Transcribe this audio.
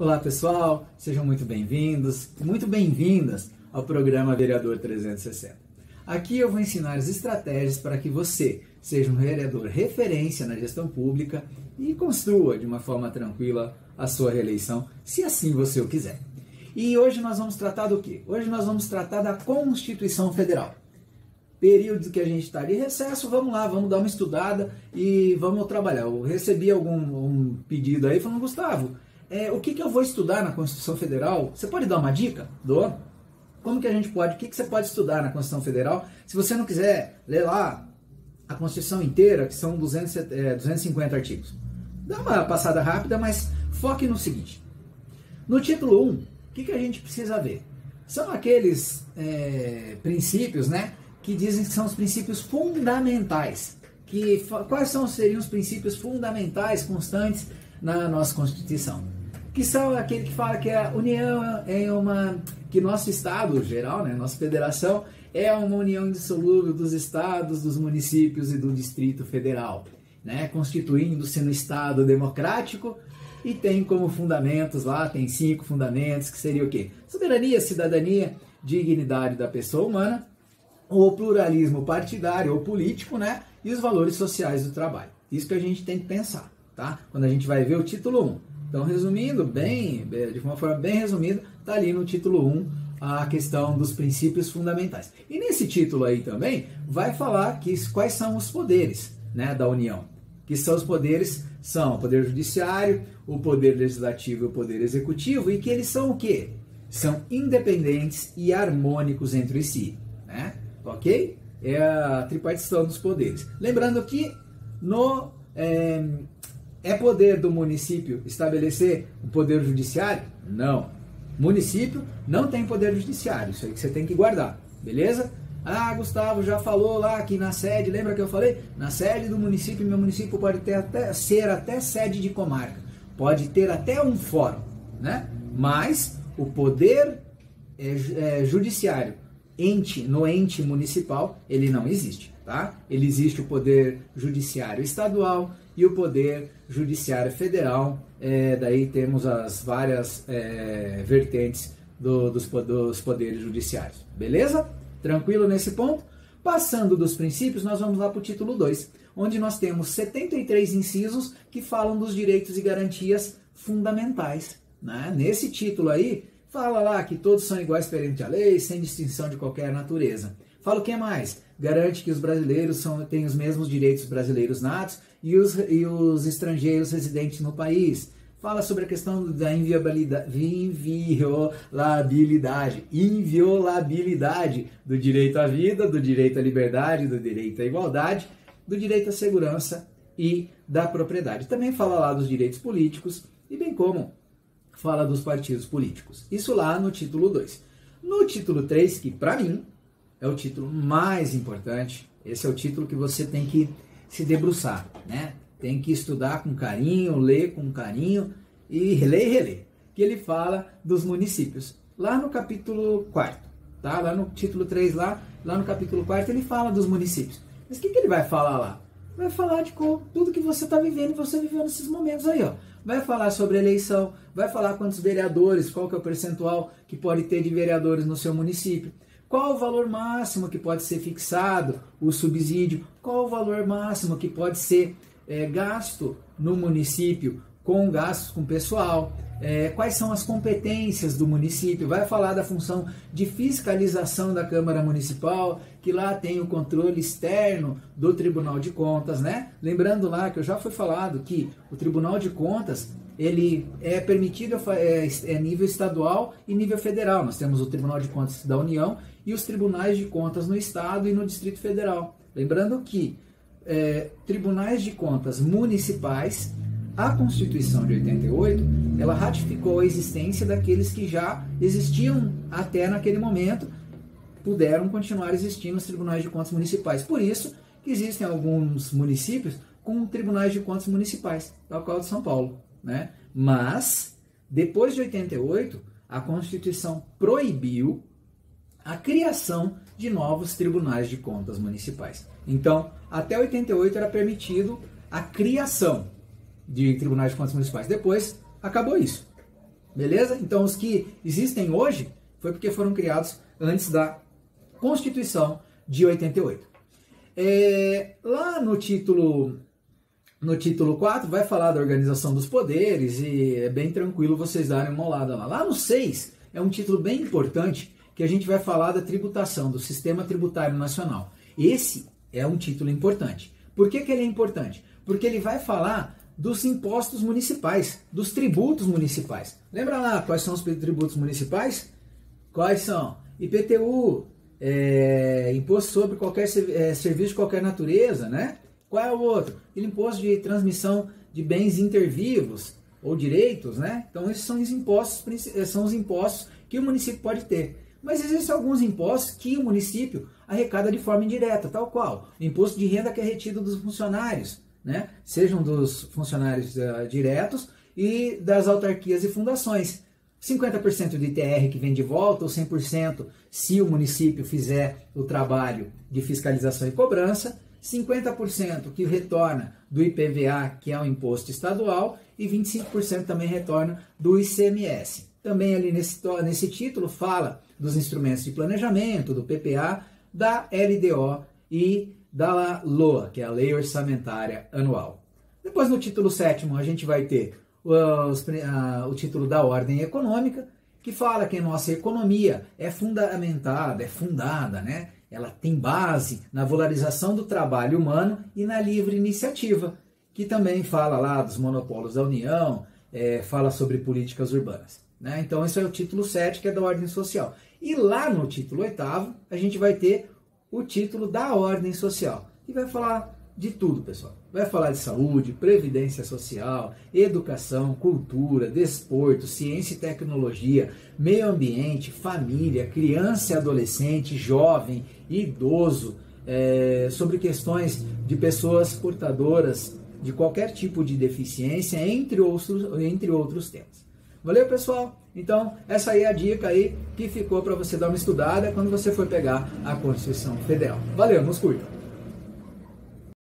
Olá pessoal, sejam muito bem-vindos, muito bem-vindas ao programa Vereador 360. Aqui eu vou ensinar as estratégias para que você seja um vereador referência na gestão pública e construa de uma forma tranquila a sua reeleição, se assim você o quiser. E hoje nós vamos tratar do quê? Hoje nós vamos tratar da Constituição Federal. Período que a gente está de recesso, vamos lá, vamos dar uma estudada e vamos trabalhar. Eu recebi um pedido aí falando, Gustavo, o que eu vou estudar na Constituição Federal? Você pode dar uma dica? Dou. Como que a gente pode? O que você pode estudar na Constituição Federal? Se você não quiser ler lá a Constituição inteira, que são 250 artigos. Dá uma passada rápida, mas foque no seguinte. No título 1, o que a gente precisa ver? São aqueles princípios, né, que dizem que são os princípios fundamentais. Quais seriam os princípios fundamentais constantes na nossa Constituição? Que são aquele que fala que a União que nosso Estado geral, né, nossa federação, é uma união indissolúvel dos estados, dos municípios e do Distrito Federal, né, constituindo-se no Estado democrático e tem como fundamentos lá, tem 5 fundamentos, que seria o quê? Soberania, cidadania, dignidade da pessoa humana, o pluralismo partidário ou político, né, e os valores sociais do trabalho. Isso que a gente tem que pensar, tá? Quando a gente vai ver o título 1. Então, resumindo, de uma forma bem resumida, está ali no título 1 a questão dos princípios fundamentais. E nesse título aí também vai falar quais são os poderes, né, da União. Que são os poderes, são o Poder Judiciário, o Poder Legislativo e o Poder Executivo, e que eles são o quê? São independentes e harmônicos entre si, né? Ok? É a tripartição dos poderes. Lembrando que é poder do município estabelecer o poder judiciário? Não. Município não tem poder judiciário. Isso aí que você tem que guardar. Beleza? Ah, Gustavo já falou lá que na sede, lembra que eu falei? Na sede do município, meu município pode ser até sede de comarca. Pode ter até um fórum, né? Mas o poder judiciário no ente municipal, ele não existe, tá? Ele existe o poder judiciário estadual e o poder judiciário federal, daí temos as várias vertentes dos poderes judiciários, beleza? Tranquilo nesse ponto? Passando dos princípios, nós vamos lá para o título 2, onde nós temos 73 incisos que falam dos direitos e garantias fundamentais, né? Nesse título aí, fala lá que todos são iguais perante a lei, sem distinção de qualquer natureza. Fala o que mais? Garante que os brasileiros têm os mesmos direitos brasileiros natos e os estrangeiros residentes no país. Fala sobre a questão da inviolabilidade do direito à vida, do direito à liberdade, do direito à igualdade, do direito à segurança e da propriedade. Também fala lá dos direitos políticos e bem como fala dos partidos políticos. Isso lá no título 2. No título 3, que para mim é o título mais importante, esse é o título que você tem que se debruçar, né? Tem que estudar com carinho, ler com carinho e reler e reler. Que ele fala dos municípios. Lá no capítulo 4º, tá? Lá no título 3, lá no capítulo 4º, ele fala dos municípios. Mas o que ele vai falar lá? Vai falar de tudo que você está vivendo e você viveu nesses momentos aí, ó. Vai falar sobre eleição, vai falar quantos vereadores, qual que é o percentual que pode ter de vereadores no seu município, qual o valor máximo que pode ser fixado, o subsídio, qual o valor máximo que pode ser gasto no município com gastos com pessoal, quais são as competências do município, vai falar da função de fiscalização da Câmara Municipal, que lá tem o controle externo do Tribunal de Contas, né? Lembrando lá que eu já foi falado que o Tribunal de Contas, ele é permitido nível estadual e nível federal. Nós temos o Tribunal de Contas da União e os tribunais de contas no Estado e no Distrito Federal. Lembrando que tribunais de contas municipais, a Constituição de 88, ela ratificou a existência daqueles que já existiam até naquele momento, puderam continuar existindo os tribunais de contas municipais. Por isso que existem alguns municípios com tribunais de contas municipais, tal qual de São Paulo, né? Mas, depois de 88, a Constituição proibiu a criação de novos tribunais de contas municipais. Então, até 88 era permitido a criação de tribunais de contas municipais. Depois, acabou isso. beleza? Então os que existem hoje foi porque foram criados antes da Constituição de 88. Lá no título 4 vai falar da organização dos poderes e é bem tranquilo vocês darem uma olhada lá. Lá no 6 é um título bem importante que a gente vai falar da tributação, do Sistema Tributário Nacional. Esse é um título importante. Por que ele é importante? Porque ele vai falar dos impostos municipais, dos tributos municipais. Lembra lá quais são os tributos municipais? Quais são? IPTU, imposto sobre qualquer serviço de qualquer natureza, né? Qual é o outro? Aquele imposto de transmissão de bens intervivos ou direitos, né? Então esses são os impostos que o município pode ter. Mas existem alguns impostos que o município arrecada de forma indireta, tal qual o imposto de renda que é retido dos funcionários, né? Sejam dos funcionários diretos e das autarquias e fundações. 50% do ITR que vem de volta, ou 100% se o município fizer o trabalho de fiscalização e cobrança, 50% que retorna do IPVA, que é um imposto estadual, e 25% também retorna do ICMS. Também ali nesse título fala dos instrumentos de planejamento, do PPA, da LDO e da LOA, que é a Lei Orçamentária Anual. Depois no título 7º a gente vai ter o título da Ordem Econômica, que fala que a nossa economia é fundamentada, é fundada, né? Ela tem base na valorização do trabalho humano e na livre iniciativa, que também fala lá dos monopólios da União, fala sobre políticas urbanas, né? Então esse é o título 7, que é da Ordem Social. E lá no título 8º a gente vai ter o título da Ordem Social, que vai falar de tudo, pessoal. Vai falar de saúde, previdência social, educação, cultura, desporto, ciência e tecnologia, meio ambiente, família, criança e adolescente, jovem, idoso, sobre questões de pessoas portadoras de qualquer tipo de deficiência, entre outros temas. Valeu, pessoal? Então, essa aí é a dica aí que ficou para você dar uma estudada quando você for pegar a Constituição Federal. Valeu, nos curta!